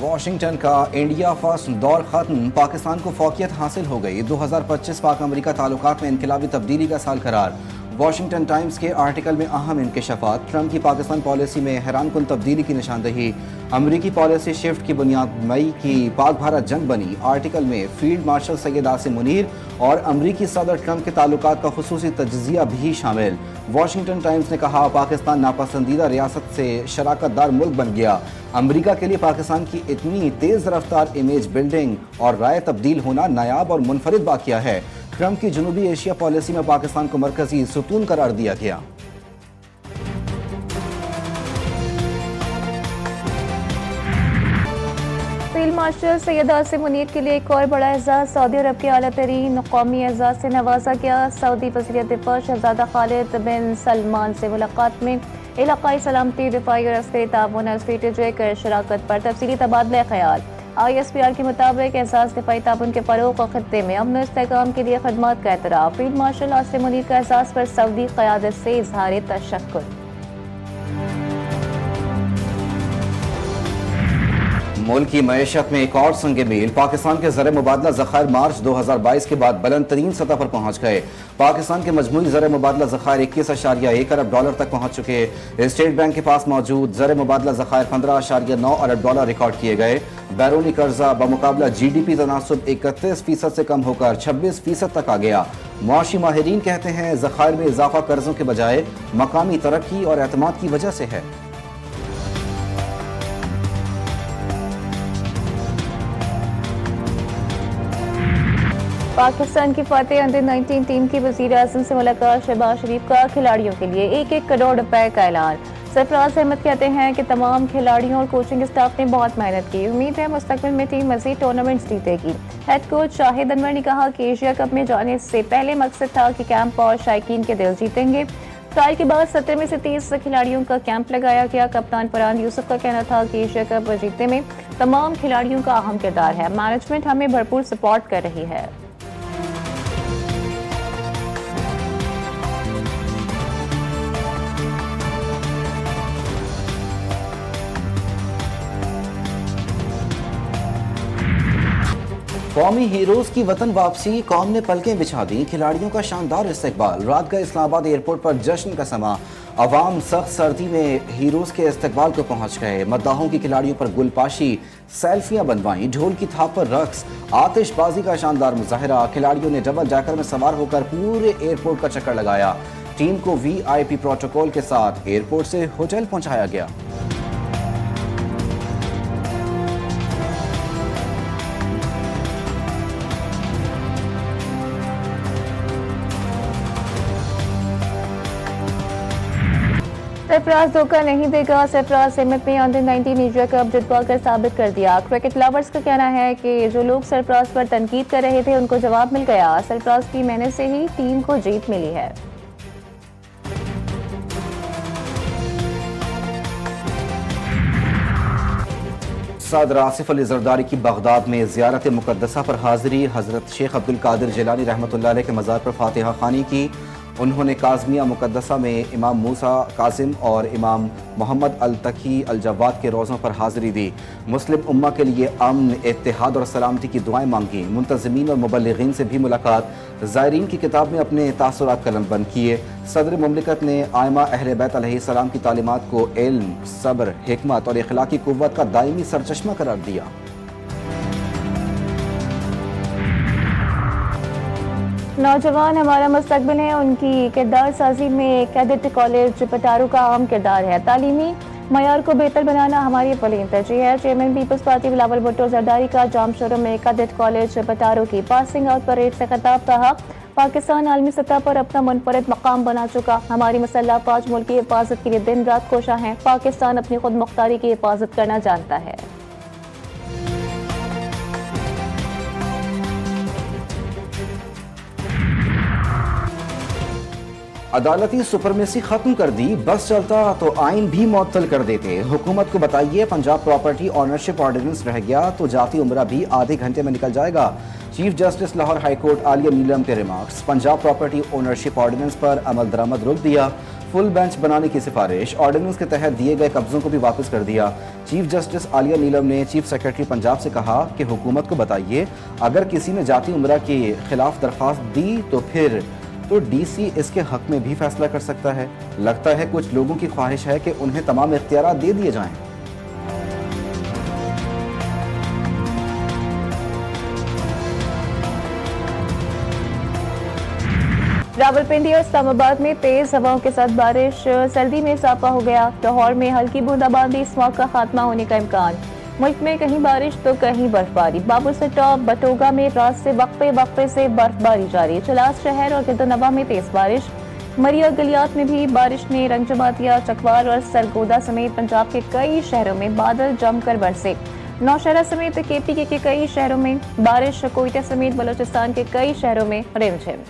Washington का India first दौर खत्म, पाकिस्तान को फौकियत हासिल हो गई। 2025 पाक अमरीका ताल्लुकात में इनकलाबी तब्दीली का साल करार। वाशिंगटन टाइम्स के आर्टिकल में अहम इंकशाफात। ट्रंप की पाकिस्तान पॉलिसी में हैरानकुन तब्दीली की निशानदही। अमरीकी पॉलिसी शिफ्ट की बुनियाद मई की पाक भारत जंग बनी। आर्टिकल में फील्ड मार्शल सैयद आसिम मुनीर और अमरीकी सदर ट्रंप के ताल्लुकात का खुसूसी तज्जिया भी शामिल। वाशिंगटन टाइम्स ने कहा, पाकिस्तान नापसंदीदा रियासत से शराकतदार मुल्क बन गया। अमरीका के लिए पाकिस्तान की इतनी तेज़ रफ्तार इमेज बिल्डिंग और राय तब्दील होना नायाब और मुनफरिद वाक़या है। ट्रंप की जनूबी एशिया पॉलिसी में पाकिस्तान को मरकजी सुतून करार दिया गया। फील्ड मार्शल सैयद आसिम मुनीर के लिए एक और बड़ा एजाज। सऊदी अरब के आला तरीन कौमी एजाज से नवाजा गया। सऊदी वज़ीर दिफा शहजादा खालिद बिन सलमान से मुलाकात में इलाकाई सलामती, दिफाई और अस्करी ताउन और स्ट्रेटेजिक शराकत पर तफसीली तबादला ख्याल। ISPR के मुताबिक एहसास दिफाई ताउन के फ़रोग़ और ख़त्ते में अमन इस्तेहकाम के लिए खदमात का एतराफ़। फील्ड मार्शल आसिम मुनीर का एहसास पर सऊदी क़यादत से इज़हार तशक्कुर। मुल्क की मईशत में एक और संग मील। पाकिस्तान के ज़र मुबादला ज़खायर मार्च 2022 के बाद बुलंद तरीन सतह पर पहुँच गए। पाकिस्तान के मजमूई ज़र मुबादला ज़खायर 21.1 अरब डॉलर तक पहुँच चुके। स्टेट बैंक के पास मौजूद ज़र मुबादला ज़खायर 15.9 अरब डॉलर रिकॉर्ड किए गए। बैरूनी कर्जा बमुकाबला GDP तनासुब 31% से कम होकर 26% तक आ गया। मुआशी माहिरीन कहते हैं, ज़खायर में इजाफा कर्जों के बजाय मकामी तरक्की और एतमाद की वजह से है। पाकिस्तान की फतेह अंडर-19 टीम की वज़ीर-ए-आज़म से मुलाकात। शहबाज शरीफ का खिलाड़ियों के लिए 1-1 करोड़ रुपए का ऐलान। सरफराज अहमद कहते हैं कि तमाम खिलाड़ियों और कोचिंग स्टाफ ने बहुत मेहनत की। उम्मीद है मुस्तकबिल में टीम मज़ीद टूर्नामेंट्स जीतेगी। हेड कोच शाहिद अनवर ने कहा कि एशिया कप में जाने से पहले मकसद था कि कैंप और शायकीन के दिल जीतेंगे। ट्रायल के बाद 17 में से 30 खिलाड़ियों का कैंप लगाया गया। कप्तान फरहान यूसुफ का कहना था कि एशिया कप जीतने में तमाम खिलाड़ियों का अहम किरदार है। मैनेजमेंट हमें भरपूर सपोर्ट कर रही है। कौमी हीरोज की वतन वापसी, कौम ने पलकें बिछा दी। खिलाड़ियों का शानदार इस्तकबाल। रात का इस्लामाबाद एयरपोर्ट पर जश्न का समा। अवाम सख्त सर्दी में हीरोज के इस्तकबाल को पहुंच गए। मद्दाहों की खिलाड़ियों पर गुलपाशी, सेल्फियां बनवाई, ढोल की थाप पर रक्स, आतिशबाजी का शानदार मुजाहरा। खिलाड़ियों ने डबल डेकर में सवार होकर पूरे एयरपोर्ट का चक्कर लगाया। टीम को VIP प्रोटोकॉल के साथ एयरपोर्ट से होटल पहुंचाया गया। सरफराज धोखा नहीं देगा। सरफराज अहमद ने अंडर-19 एशिया कप जितवा कर साबित कर दिया। क्रिकेट लवर्स का कहना है कि जो लोग सरफराज पर तनकीद कर रहे थे उनको जवाब मिल गया। सरफराज की मेहनत से ही टीम को जीत मिली है। सदर आसिफ अली जरदारी की बगदाद में ज़ियारत मुक़द्दसा पर हाज़िरी। हज़रत शेख अब्दुल कादिर जिलानी रहमतुल्लाह अलैह के मज़ार पर फातिहा ख़ानी की। उन्होंने काज़मिया मुक़द्दसा में इमाम मूसा कासिम और इमाम मोहम्मद अल तकी अल जवाद के रोज़ों पर हाज़िरी दी। मुस्लिम उम्मा के लिए अमन, इत्तेहाद और सलामती की दुआएं मांगी। मुंतज़िमीन और मुबल्लिगीन से भी मुलाकात। ज़ायरीन की किताब में अपने तासुरात कलमबंद किए। सदर मुमलिकत ने आइमा अहले बैत अलैहिस्सलाम की तालीमात को इल्म, सब्र, हिकमत और इखलाकी कुव्वत का दायमी सरचश्मा करार दिया। नौजवान हमारा मुस्तकबिल है। उनकी किरदार साजी में कैडेट कॉलेज पटारू का अहम किरदार है। तालीमी मयार को बेहतर बनाना हमारी अव्वलीन तरजीह है। Chairman Peoples Party Bilawal Bhutto Zardari का जाम शोरूम में कैडेट कॉलेज पटारू की पासिंग आउट परेड से खिताब। कहा, पाकिस्तान आलमी सतह पर अपना मुनफरिद मकाम बना चुका। हमारी मुसल्लह फौज मुल्क की हिफाजत के लिए दिन रात कोशा है। पाकिस्तान अपनी खुद मुख्तारी की हिफाजत करना जानता है। अदालती सुपरमेसी खत्म कर दी। बस चलता तो आइन भी मुअत्तल कर देते। हुकूमत को बताइए, पंजाब प्रॉपर्टी ऑनरशिप ऑर्डिनेंस रह गया तो जाती उम्रा भी आधे घंटे में निकल जाएगा। Chief justice Lahore high court Aalia Neelam के remarks. Punjab property ownership ordinance पर अमल दरामद रोक दिया। फुल बेंच बनाने की सिफारिश, ऑर्डिनेंस के तहत दिए गए कब्जों को भी वापस कर दिया। चीफ जस्टिस आलिया नीलम ने चीफ सेक्रेटरी पंजाब से कहा कि हुकूमत को बताइए, अगर किसी ने जाती उम्रा के खिलाफ दरख्वास्त दी तो फिर तो डीसी इसके हक में भी फैसला कर सकता है। लगता है कुछ लोगों की ख्वाहिश है कि उन्हें तमाम इख्तियारात दे दिए जाएं। रावलपिंडी और इस्लामाबाद में तेज हवाओं के साथ बारिश, सर्दी में इजाफा हो गया। लाहौर में हल्की बूंदाबांदी, स्मॉग का खात्मा होने का इम्कान। मुल्क में कहीं बारिश तो कहीं बर्फबारी। बाबू से टॉप बटोगा में रात से वक्फे से बर्फबारी जारी। चलास शहर और गिरदनवा में तेज बारिश। मरिया गलियात में भी बारिश ने रंग जमा दिया। चकवार और सरगोदा समेत पंजाब के कई शहरों में बादल जमकर बरसे। नौशहरा समेत केपी के कई शहरों में बारिश। कोयटा समेत बलोचिस्तान के कई शहरों में रिमझिम।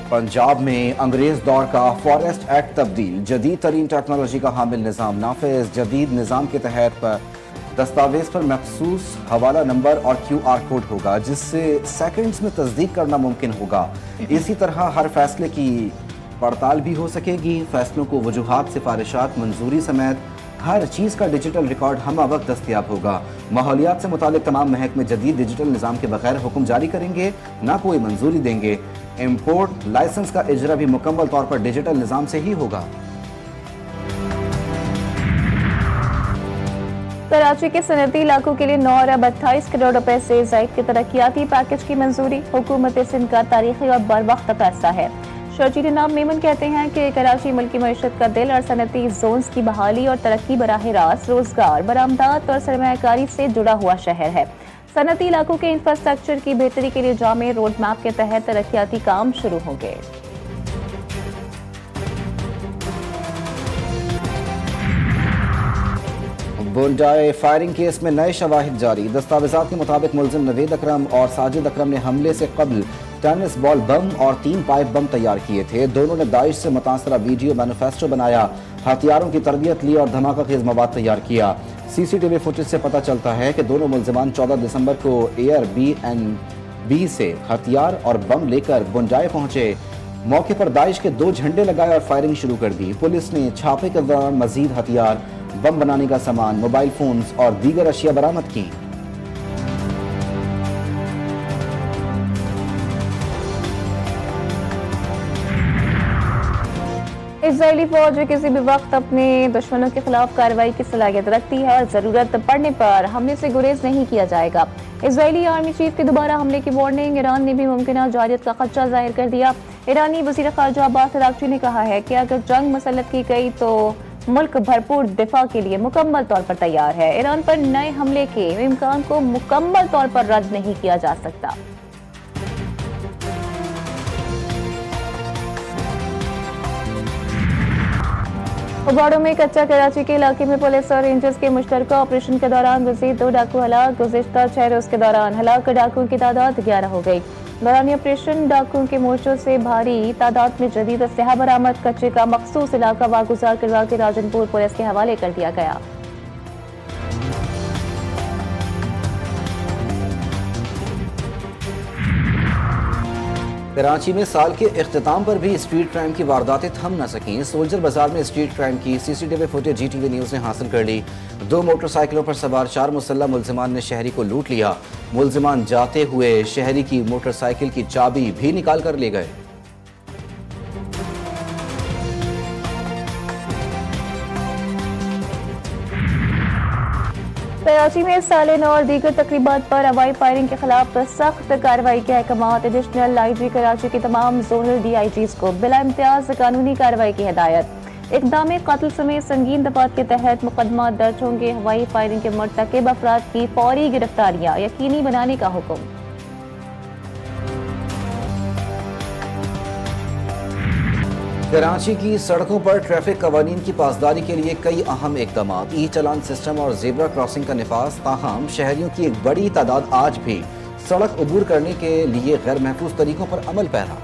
पंजाब में अंग्रेज दौर का फॉरेस्ट एक्ट तब्दील, जदीद तरीन टेक्नोलॉजी का हामिल निज़ाम नाफिज। जदीद निज़ाम के तहत दस्तावेज पर मखसूस हवाला नंबर और QR कोड होगा, जिससे सेकंड्स में तस्दीक करना मुमकिन होगा। इसी तरह हर फैसले की पड़ताल भी हो सकेगी। फैसलों को वजूहात, सिफारिशात, मंजूरी समेत हर चीज़ का डिजिटल रिकॉर्ड हम वक्त दस्तियाब होगा। माहौलियात से मुतालिक तमाम महकमे जदीद डिजिटल निज़ाम के बगैर हुक्म जारी करेंगे, ना कोई मंजूरी देंगे। इम्पोर्ट लाइसेंस का इजरा भी मुकम्मल तौर पर डिजिटल निज़ाम से ही होगा। कराची के सनती इलाकों के लिए 9 अरब 28 करोड़ रुपए से ज़ायद के तरक्याती पैकेज की मंजूरी। हुकूमत सिंध का तारीखी और बरवक्त फैसला है। शर्जील नाम मेमन कहते हैं कि कराची मुल्की मईशत का दिल और सनती जोन्स की बहाली और तरक्की बराह रास्त रोजगार, बरामदात और सरमायाकारी से जुड़ा हुआ शहर है। सनती इलाकों के इंफ्रास्ट्रक्चर की बेहतरी के लिए जामे रोड मैप के तहत तरक्याती काम शुरू होंगे। बुंडाए फायरिंग केस में नए शवाहिद जारी। दस्तावेजात के मुताबिक मुलजिम नवेद अकरम और साजिद अकरम ने हमले से कबल टेनिस बॉल बम और 3 पाइप बम तैयार किए थे। दोनों ने दाइश से मुतासरा वीडियो मैनिफेस्टो बनाया, हथियारों की तरबियत ली और धमाका खेज मवाद तैयार किया। CCTV फुटेज से पता चलता है कि दोनों मुलजिमान 14 दिसंबर को Airbnb से हथियार और बम लेकर बुंडाए पहुंचे। मौके पर दाइश के 2 झंडे लगाए और फायरिंग शुरू कर दी। पुलिस ने छापे के दौरान मजीद हथियार, बम बनाने का सामान, मोबाइल फोन्स और दीगर अशिया बरामद की। इजरायली फौज किसी भी वक्त अपने दुश्मनों के खिलाफ कार्रवाई की सलाहियत रखती है और जरूरत पड़ने पर हमले से गुरेज नहीं किया जाएगा। इजरायली आर्मी चीफ के दोबारा हमले की वार्निंग। ईरान ने भी मुमकिन जारियत का खदशा जाहिर कर दिया। ईरानी वज़ीर ख़ारजा अब्बास अराग़ची ने कहा है कि अगर जंग मुसल्लत की गई तो मुल्क भरपूर दिफा के लिए मुकम्मल तौर पर तैयार है। ईरान पर नए हमले के इम्कान को मुकम्मल तौर पर रद्द नहीं किया जा सकता। उबाड़ों में कच्चा कराची के इलाके में पुलिस और रेंजर्स के मुश्तरका ऑपरेशन के दौरान मजीद 2 डाकू हलाक। गुज़िश्ता 6 रोज के दौरान हलाक डाकुओं की तादाद 11 हो गई। दौरान ऑपरेशन डाकुओं के मोर्चों से भारी तादाद में जदीद असलहा बरामद। कच्चे का मखसूस इलाका वागुजार करवा के राजनपुर पुलिस के हवाले कर दिया गया। कराची में साल के इख्तिताम पर भी स्ट्रीट क्राइम की वारदातें थम न सकें। सोल्जर बाजार में स्ट्रीट क्राइम की CCTV फुटेज GTV न्यूज़ ने हासिल कर ली। 2 मोटरसाइकिलों पर सवार 4 मुसल्लह मुलजिमान ने शहरी को लूट लिया। मुलजिमान जाते हुए शहरी की मोटरसाइकिल की चाबी भी निकाल कर ले गए। कराची में सालिन और दीगर तकरीबात पर हवाई फायरिंग के खिलाफ सख्त कार्रवाई के अहकाम। एडिशनल IG कराची के तमाम जोनल DIGs को बिला इम्तियाज कानूनी कार्रवाई की हिदायत। इक़दाम कत्ल समेत संगीन दफात के तहत मुकदमा दर्ज होंगे। हवाई फायरिंग के मर्तकब अफराद की फौरी गिरफ्तारियां यकीनी बनाने का हुक्म। कराची की सड़कों पर ट्रैफिक कवानीन की पासदारी के लिए कई अहम इकदाम। ई-चालान सिस्टम और ज़ेब्रा क्रॉसिंग का निफाज। ताहम शहरियों की एक बड़ी तादाद आज भी सड़क अबूर करने के लिए गैर महफूज तरीकों पर अमल पैरा।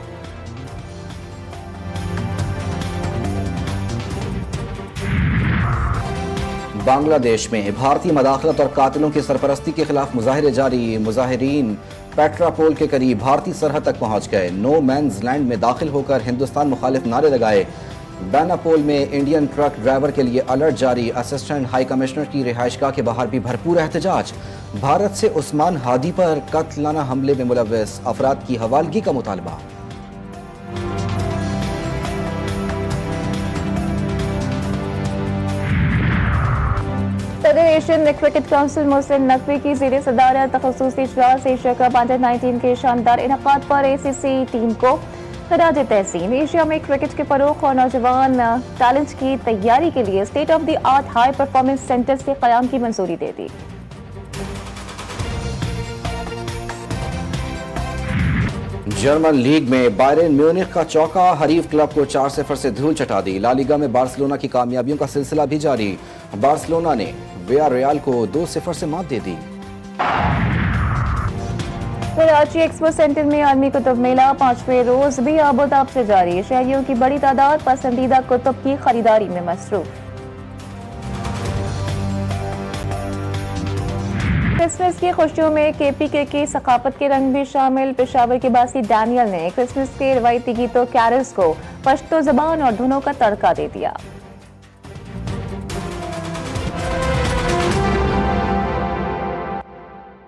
बांग्लादेश में भारतीय मदाखलत और कातिलों की सरपरस्ती के खिलाफ मुजाहरे जारी। मुजाहिरीन पेट्रापोल के करीब भारतीय सरहद तक पहुंच गए। नो मैन्स लैंड में दाखिल होकर हिंदुस्तान मुखालिफ नारे लगाए। बेनापोल में इंडियन ट्रक ड्राइवर के लिए अलर्ट जारी। असिस्टेंट हाई कमिश्नर की रिहाइशगाह के बाहर भी भरपूर एहतजाज। भारत से उस्मान हादी पर कत्लाना हमले में मुलव्वस अफराद की हवालगी का मुतालबा। सदर Asian cricket council Mohsin Naqvi की ज़ेर सदारत ख़ुसूसी इजलास एशिया कप अंडर-19 के शानदार इनकाद पर ACC टीम को खराज तहसीन। एशिया में क्रिकेट के फरोग और नौजवान टैलेंट की तैयारी के लिए state of the art high performance centres के क़याम की मंजूरी दे दी। जर्मन लीग में बायरन म्यूनिख का चौका, हरीफ क्लब को 4-0 से धूल चटा दी। ला लीगा में बार्सिलोना की कामयाबियों का सिलसिला भी जारी। बार्सिलोना ने वियारियल को 2-0 से मात दे दी। कराची एक्सपो सेंटर में आलमी कुतुब मेला 5वें रोज भी आबोताब से जारी। शहरियों की बड़ी तादाद पसंदीदा कुतुब की खरीदारी में मसरूफ। क्रिसमस की खुशियों में KPK की सकाफत के रंग भी शामिल। पेशावर के बासी डैनियल ने क्रिसमस के रवायती गीतों कैरल्स को पश्तो ज़बान और धुनों का तड़का दे दिया।